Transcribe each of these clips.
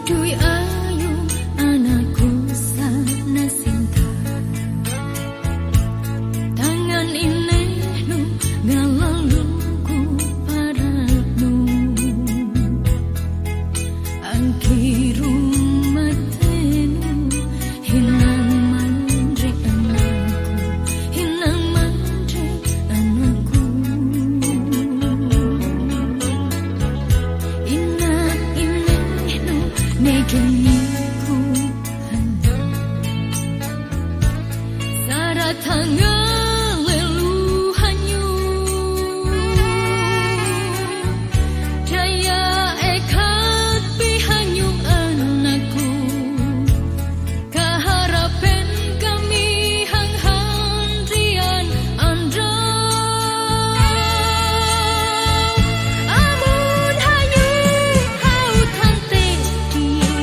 Dui ayu anakku sana sinta, tangan ini nu ngalaluku padamu, angkiru matenu hinang mandri anakku, hinang mandri anakku. Inat ini nu negeniku hanya sarat tangan leluhanyu daya ekat pihanyu anakku kaharapan kami hang handrian anda amun hayu hau tante dia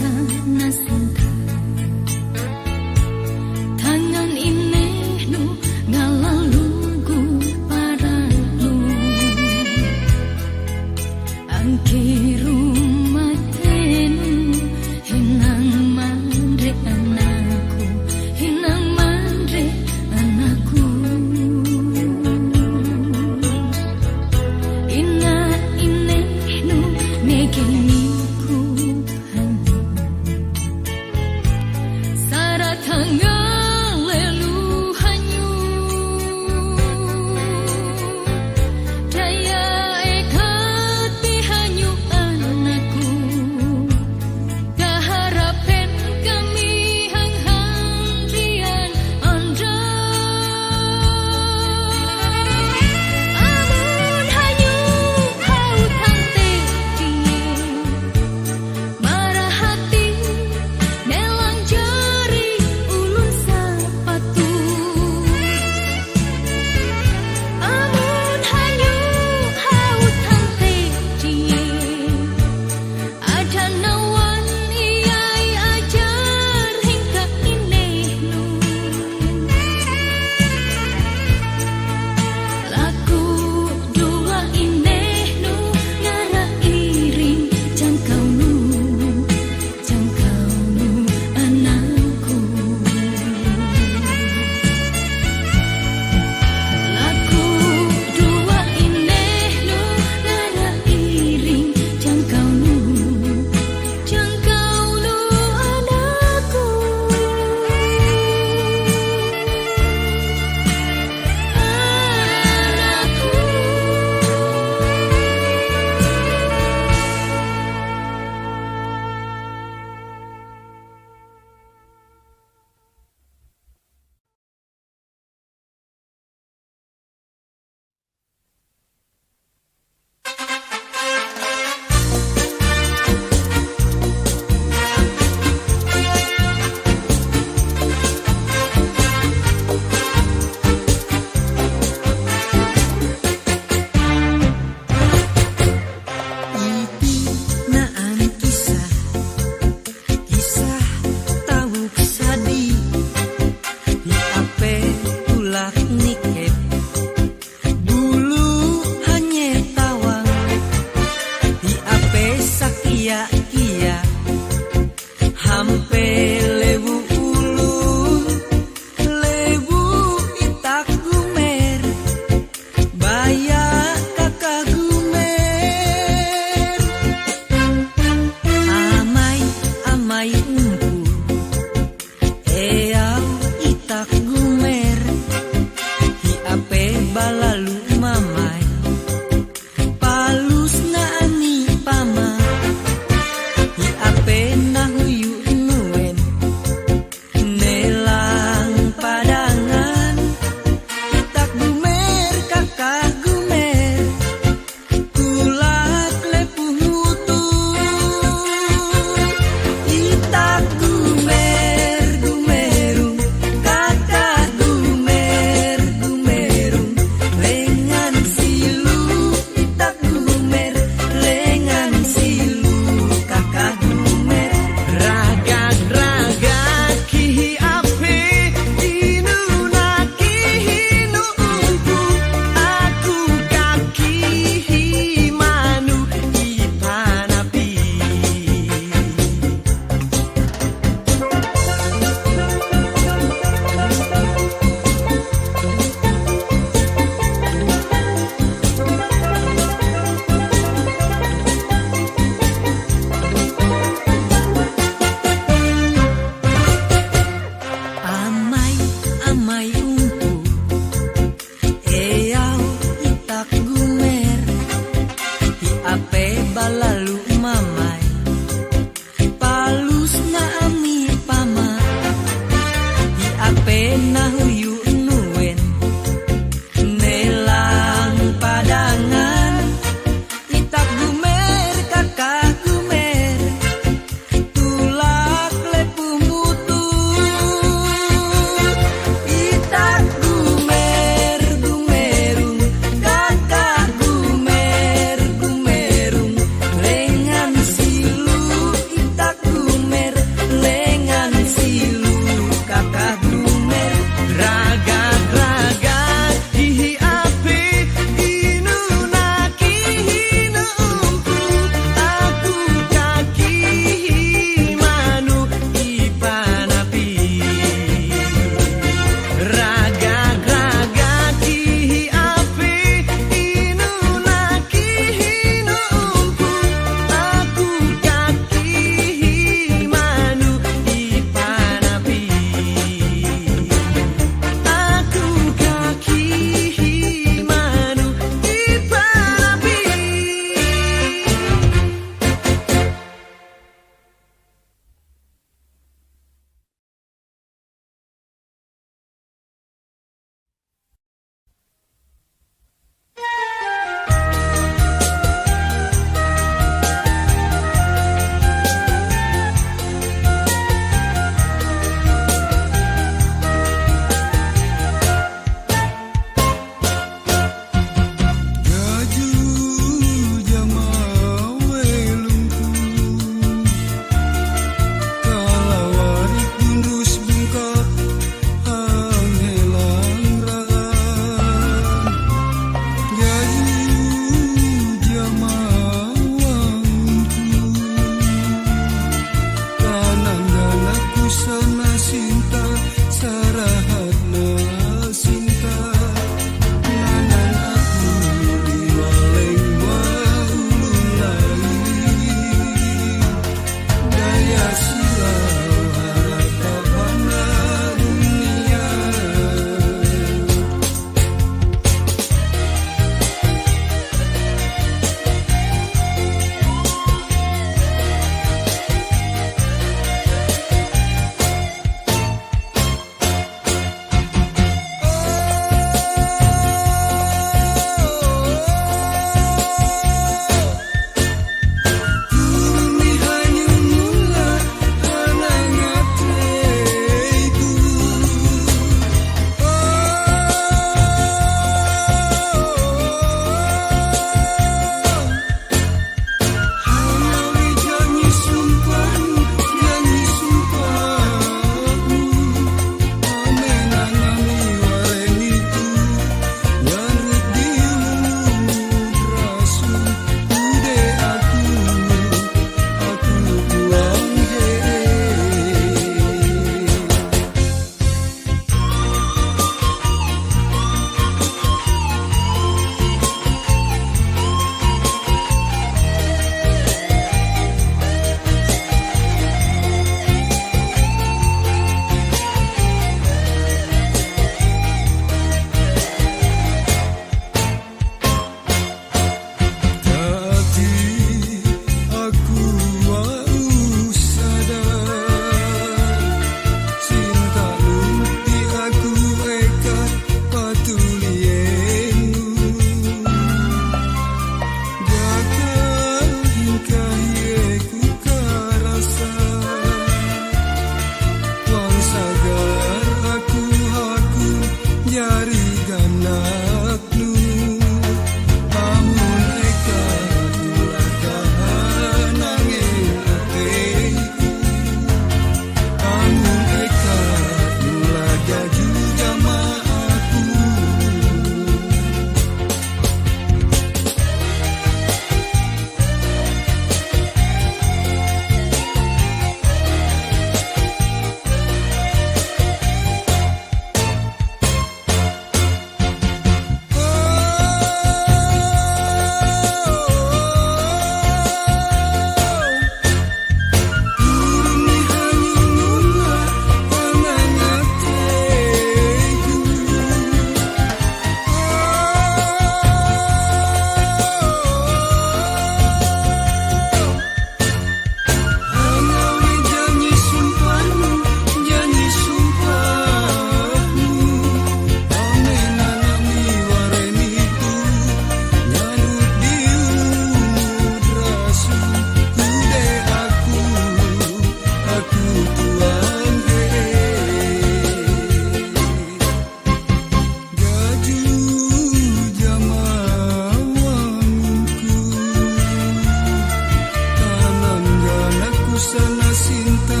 na sinta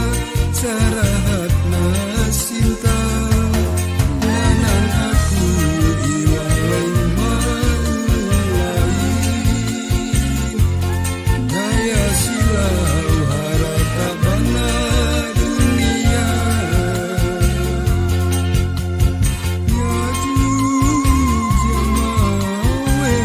sarahat na sinta nanang aku iwalay maulay daya silau harata bana dunia ya ju jamawe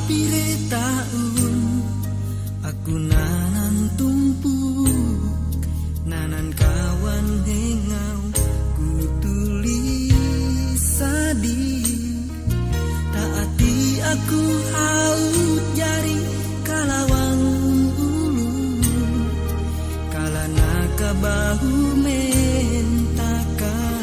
pire taun aku nanan tumpuk nanan kawan hengau ku tulis sadih taati aku haut jari kalawang ulu kalana kabahu mentakam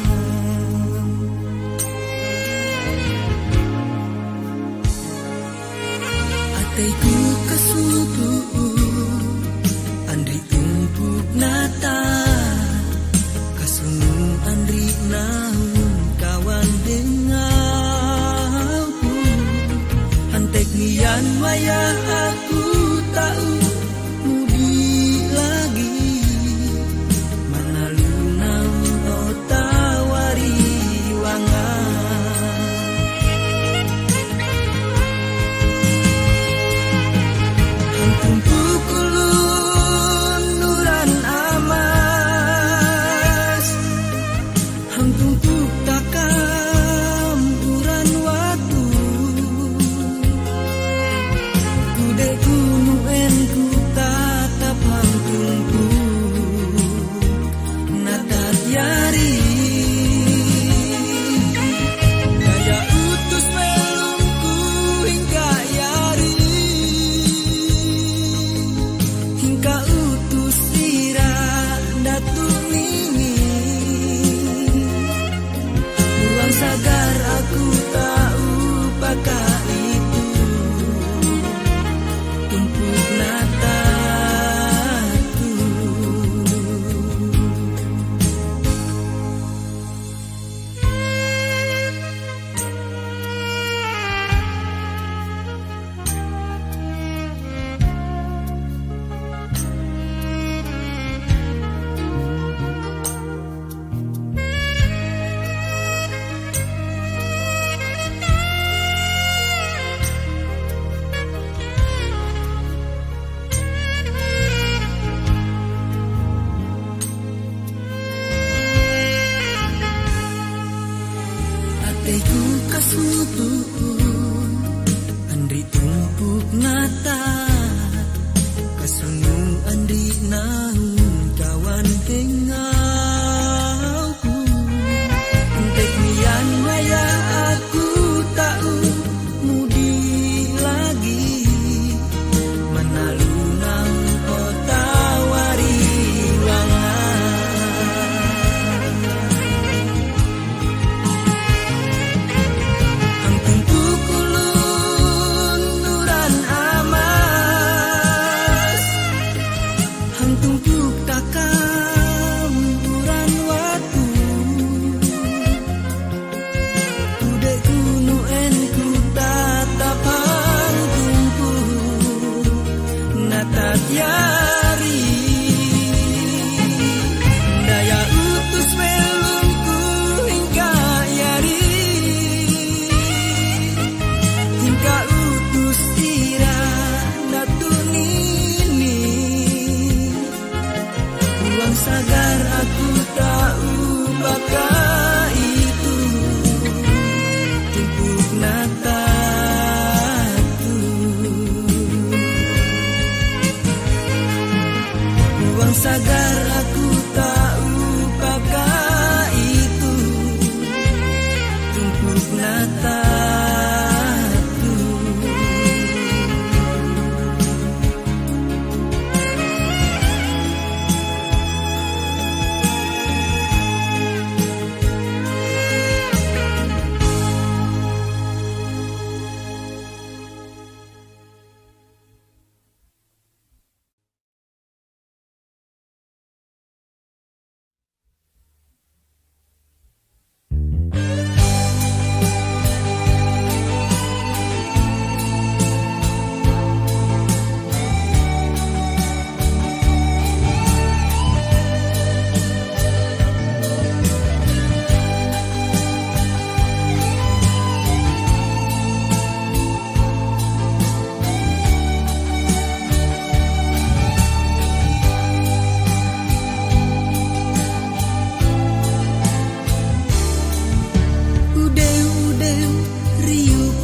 ataiku kesutu andri tumpuk nata kasunu andri naun kawan dengau hantek nian wayah aku tahu mudi lagi mana lunang otawari wangan hantung pukulun nuran amas hantung puk takam uran watu kude kunuen ku tatap hantung puk natat yari daya utus melungku hingga yari hingga utus ira datu nini ruang sagar aku tahu pakai itu tumpuk nataku ataiku kasutu andri tumpuk nata kasunu andri naun kawan hengauku entek nian wayah aku tahu mudi lagi mana lunang otawari wangan hantung pukulun nuran amas hantung puk takam uran watu kude kunuen ku tatap hantung puk natat yari daya utus melungku hingga yari hingga utus ira datu nini ruang sagar aku tahu pakai itu tumpuk nataku ruang sagar aku tahu pakai itu tumpuk nataku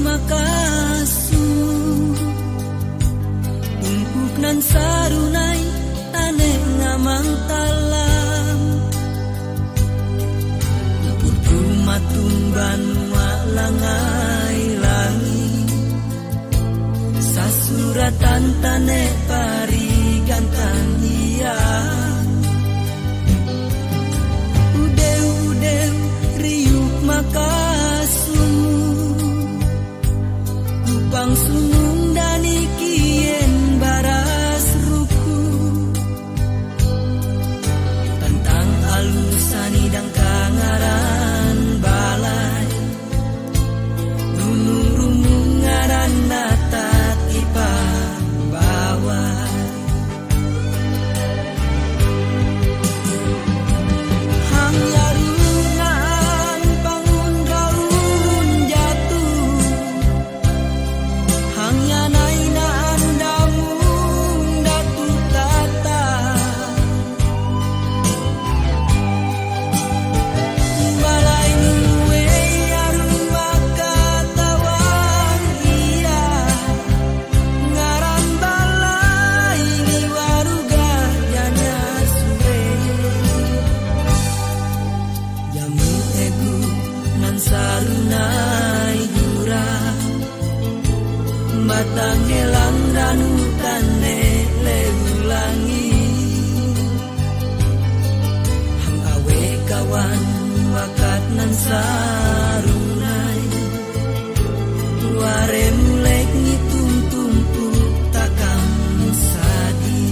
Makasu tane pari gantan iya. Udeu riuk makasum kupang sunung dani kien baras ruku tentang alusan idang kangaran balai gunung rumung ngaran natat ipa bawah. Hang yarungan bangun raun jatuh hang yanai naan damung datu tata balai nuwe yarung makatawan iya ngaran balai ni waruga janya suwe jamu egu nan sarunai jura batang helang danu tane leulangi hang awe kawan wakat nan sarunai ware mulek ngitung tumpu takam sadi.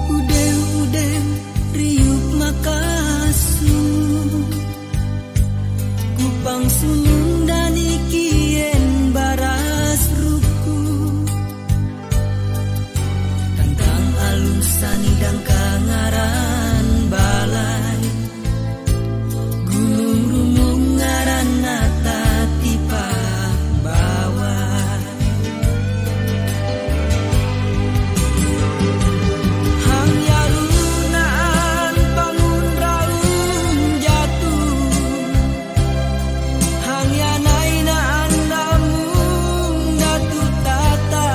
Udeu riuk makasum kupang sunung dani kien baras ruku tentang alusan idang kangaran balai gunung rumung ngaran natat ipa bawah. Hang yarunaan bangun raun jatuh hang yanai naan damung datu tata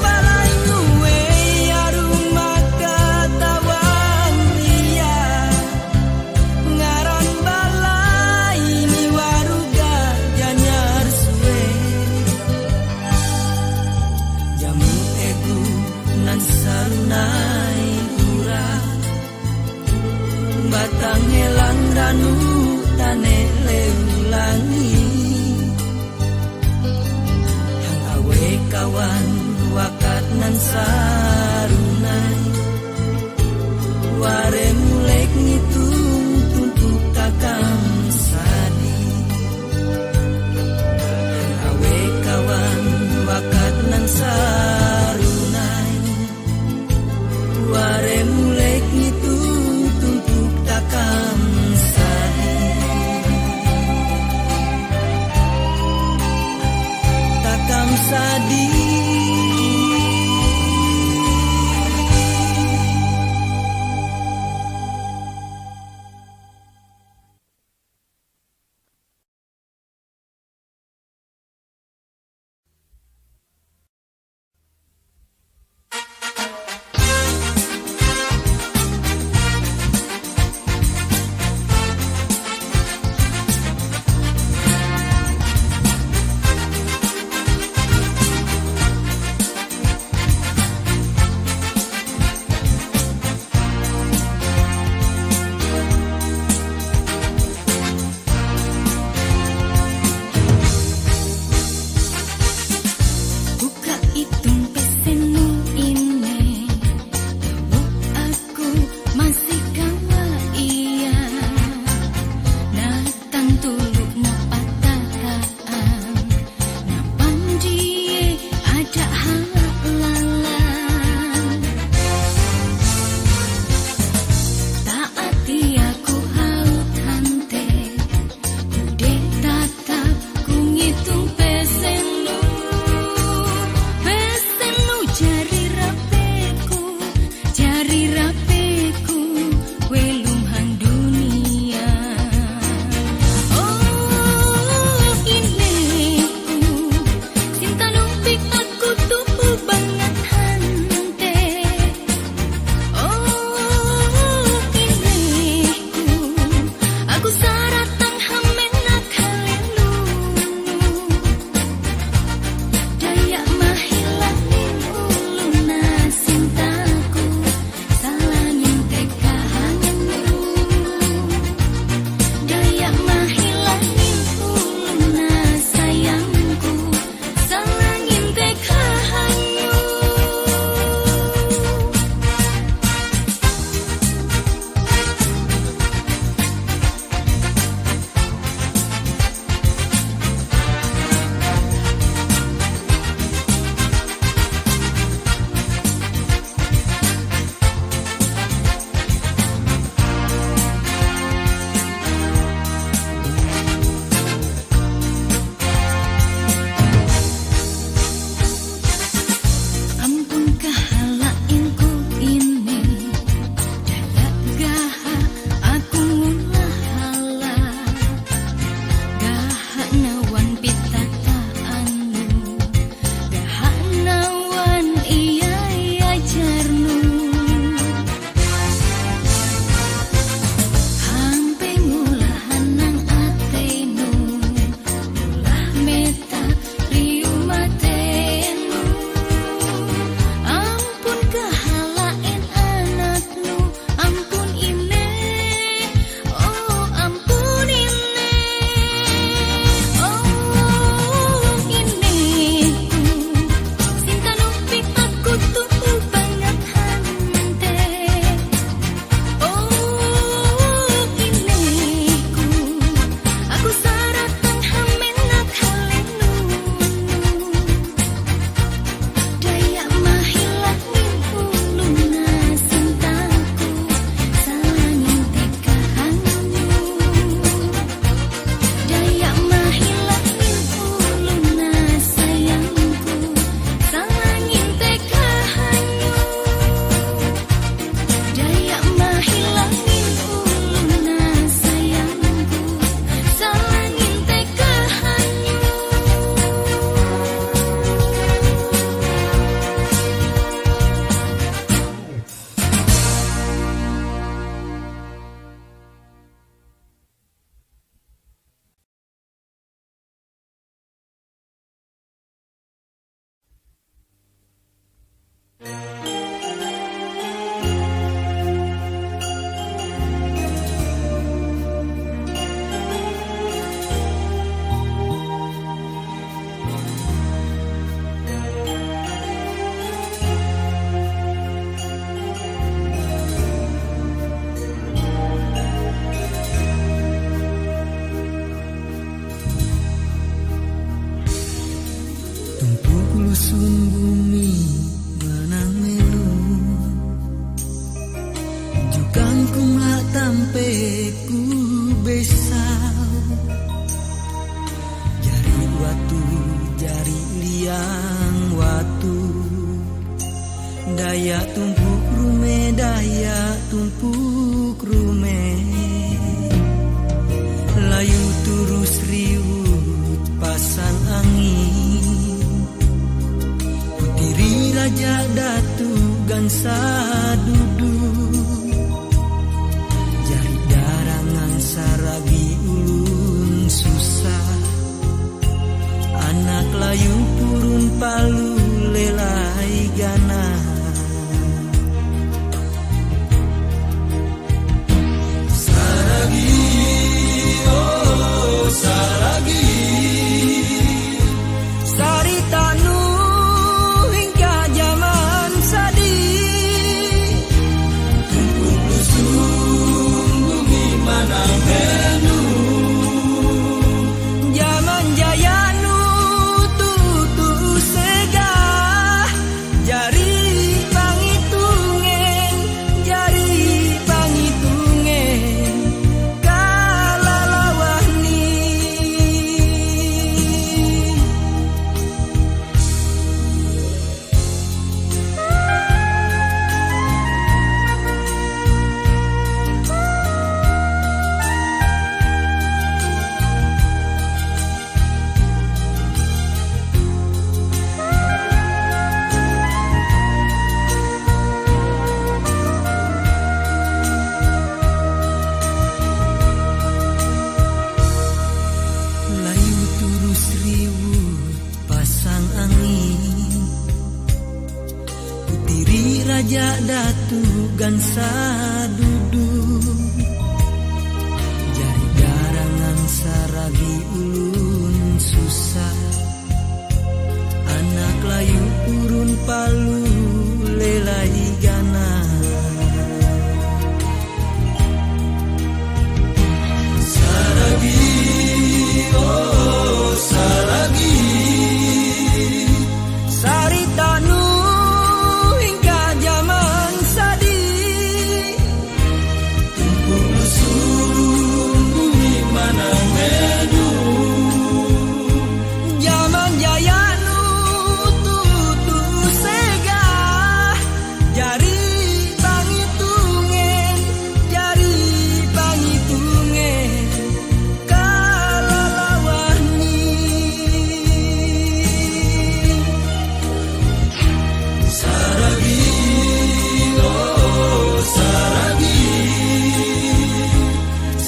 balai nuwe yarung makatawan iya ngaran balai ni waruga janyar suwe jamu egu nan sarunai ura batang helang danu tane leulangi hang awe kawan wakat nan sarunai ware mulek ngitung tumpuk takam sadi hang awe kawan wakat nan sarunai ware mulek ngitung tumpuk takam sadi takam sadi sampai ku besar. Jari watu, jari liang watu, daya tumpuk rume, daya tumpuk rume. Layu turus riwut pasang angin, putiri raja datu gansa dudu. Jari darangan saragi ulun susah, anak layu purun palu lelai gana. Saragi, oh saragi, saritanu hingga zaman sadi. Tumpuk lusun bumi manang menu, zaman jayanu tutu sega. Jari pangitungen, jari pangitungen, kalalawani. Layu turus riwut pasang angin, putiri raja datu gansa dudu. Jari darangan saragi ulun susah, anak layu purun palu lelai gana. Saragi, oh saragi, saritanu hingga zaman sadi. Tumpuk lusun bumi manang menu, zaman jayanu tutu sega. Jari pangitungen, jari pangitungen, kalalawani. Saragi, oh saragi,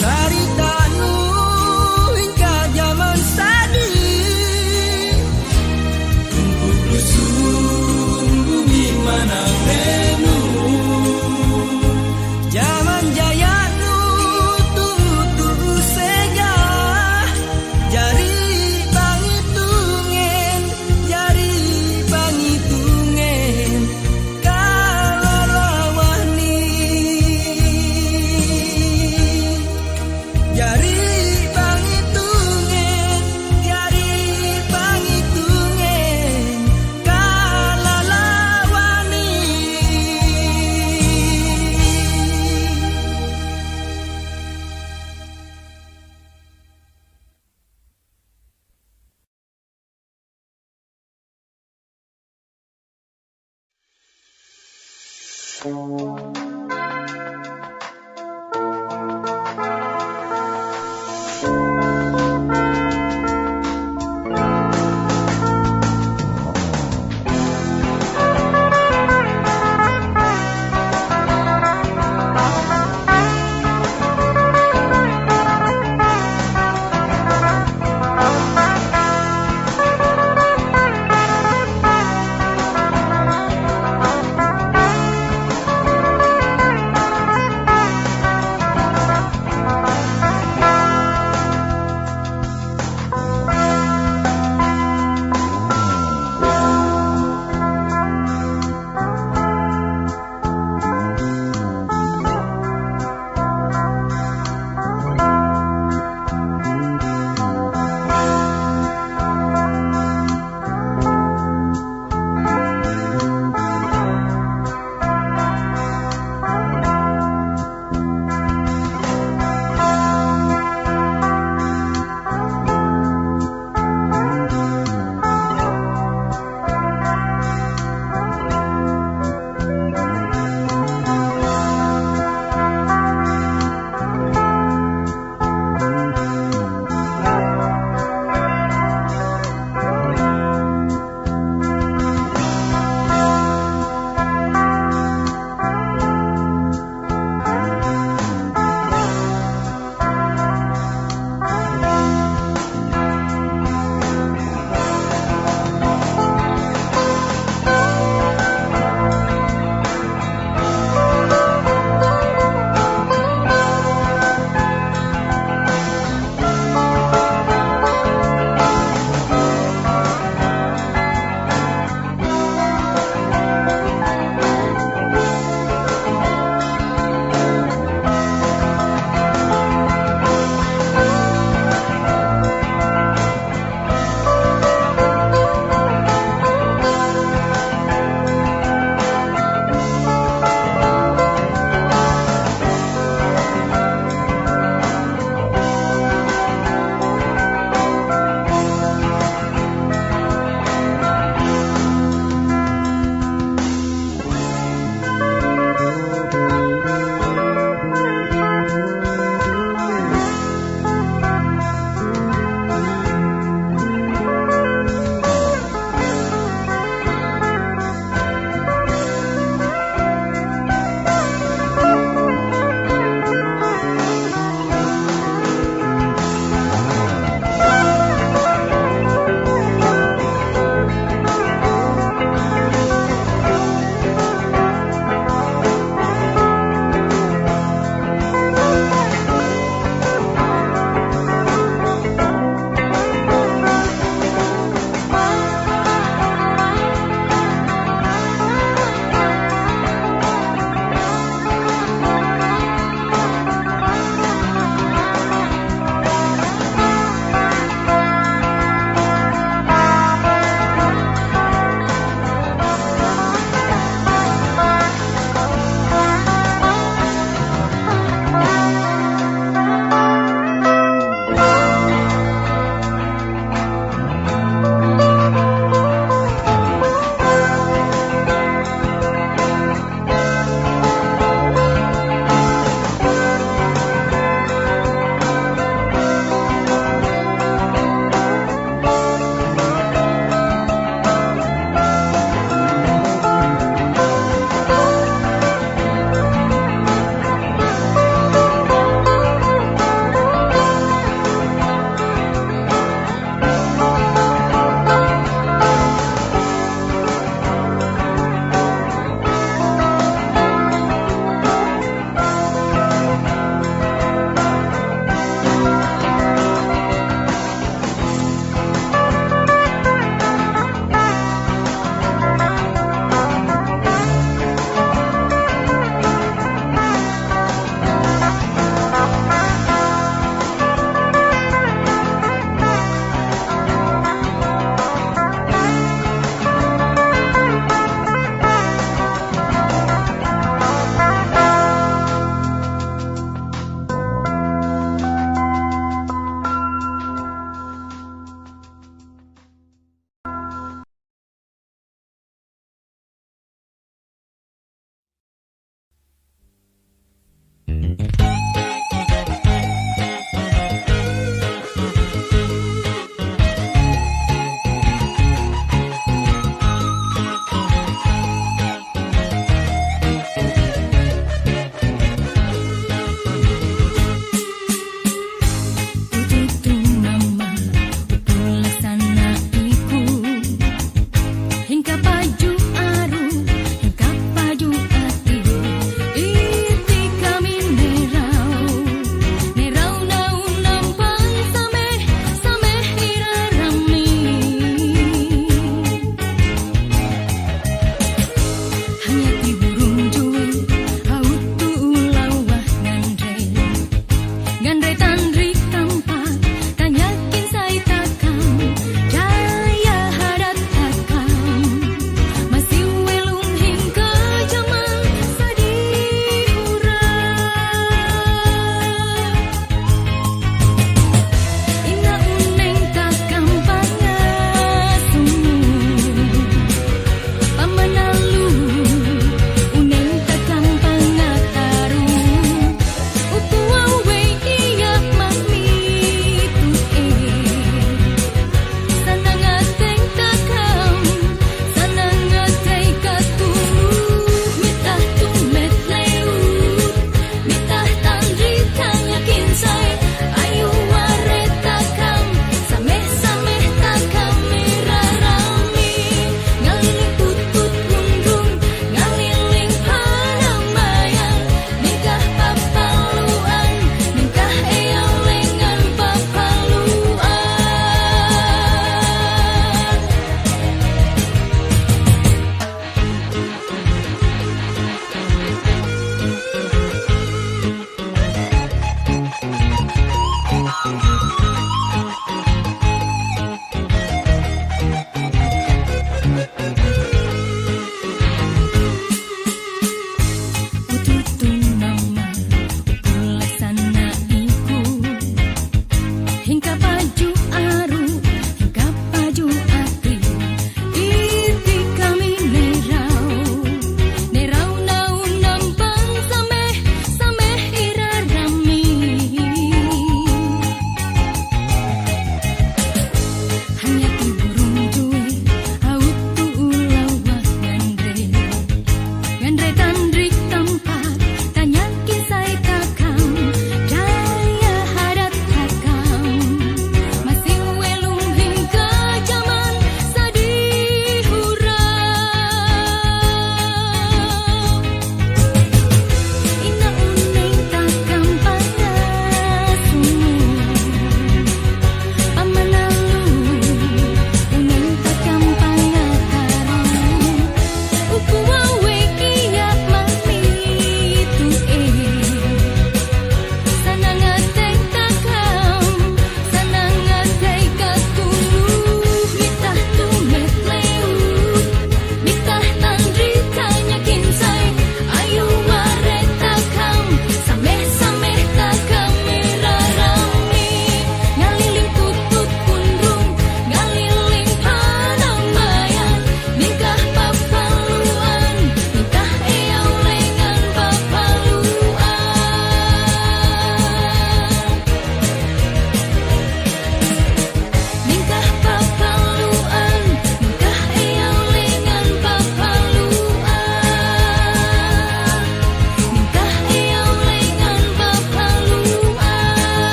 saritanu hingga zaman sadi. Tumpuk lusun bumi manang menu, zaman jayanu tutu sega. Jari pangitungen, jari pangitungen, kalalawani. Jari pangitungen, jari pangitungen, kalalawani.